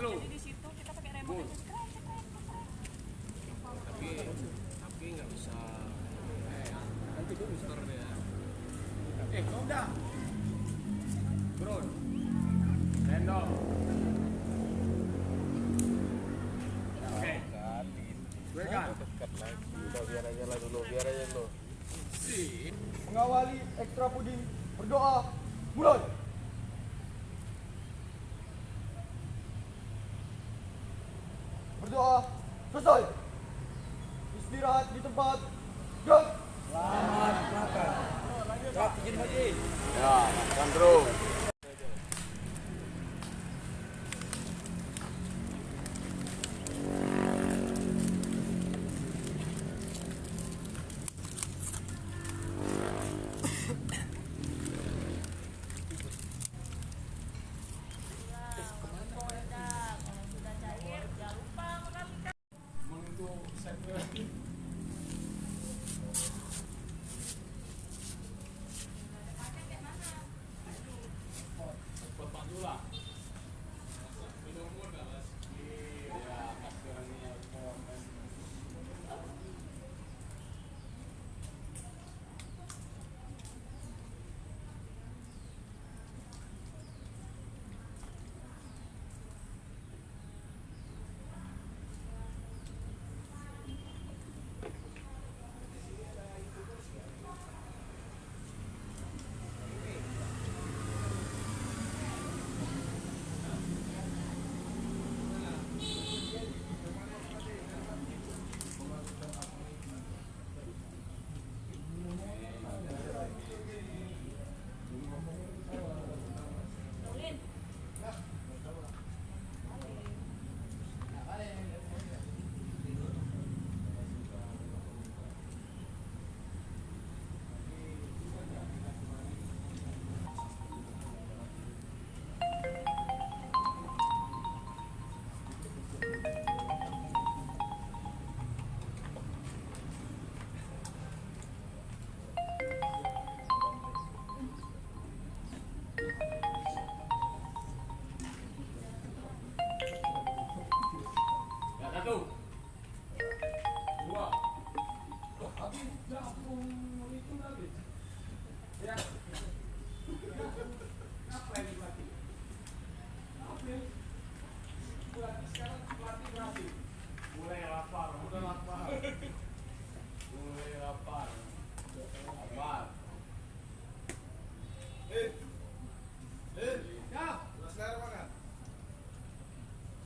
Jadi di situ kita pakai remote aja. Tapi nggak bisa. Nanti dulu Booster ya. udah. Bro. Sendok. Oke. Gue kan. Dekat lagi. Udah biar aja dulu. Mengawali ekstra puding berdoa mulai. Berdoa selesai. Istirahat di tempat. Gerak. Selamat makan. Cepat izin lagi. Ya, makan bro.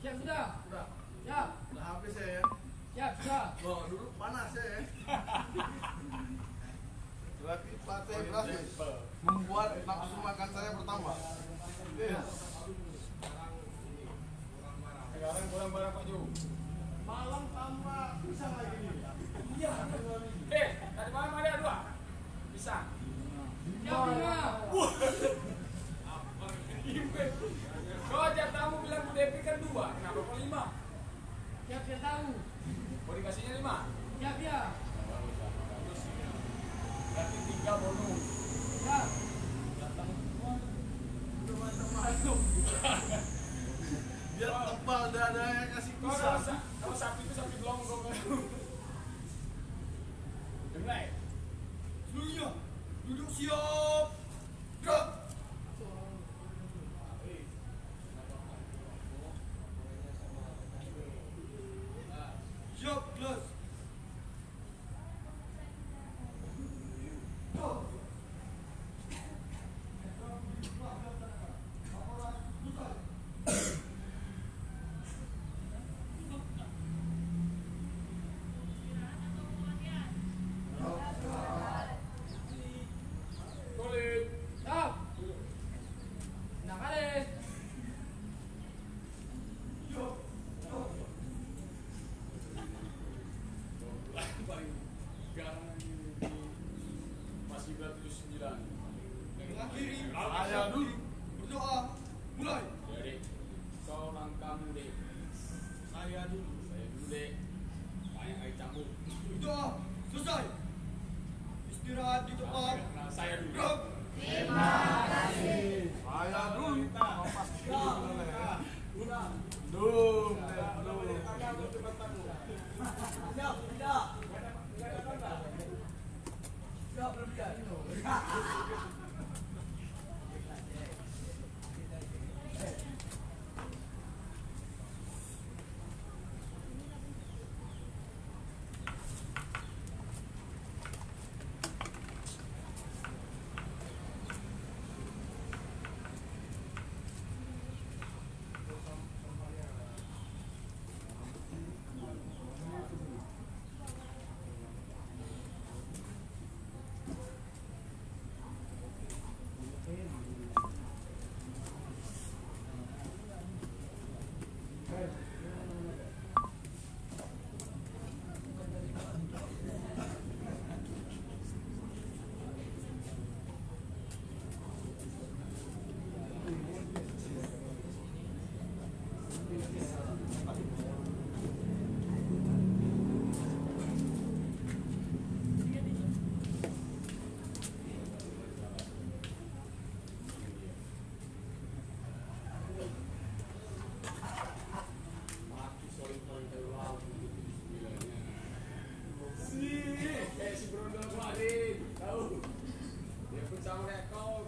Siap sudah. Siap. Udah habis ya. Siap. Bawa dulu panas ya. Berarti pelatih berhasil membuat nafsu makan saya bertambah. Sekarang kurang barang Pak Ju. Malam tambah pisang lagi nih. Iya. Tadi malam ada 2 pisang. Siap sudah. Kau aja tamu bilang Bu Devi kan 2, kenapa kok 5? Siap tahu. Mau dikasihnya 5? Siap ya. Berarti 3 bonus. Siap. Biar tebal dadanya kasih pisang. Kalau sapi itu sapi belonggong. Dengar. Seluruhnya duduk siap. Gerak. Siap, kelas.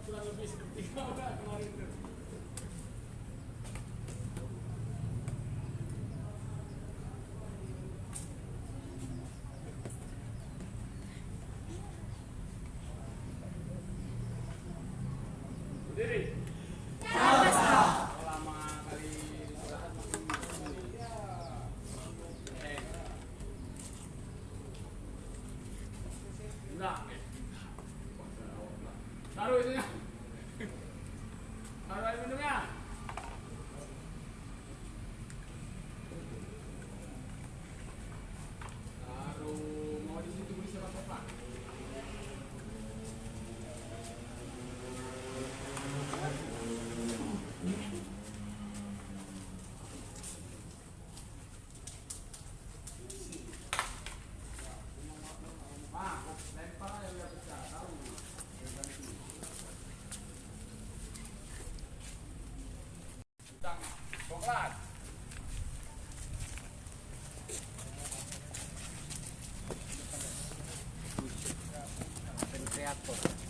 kurang lebih seperti kau lah kemarin tuh. Berdiri. Lama kali istirahat makin enggak. Taruh itunya. Taruh air minumnya. Taruh mau di situ beli siapa pak? Pak, lempar aja biar pecah. Taruh. Utang coklat. Kreator.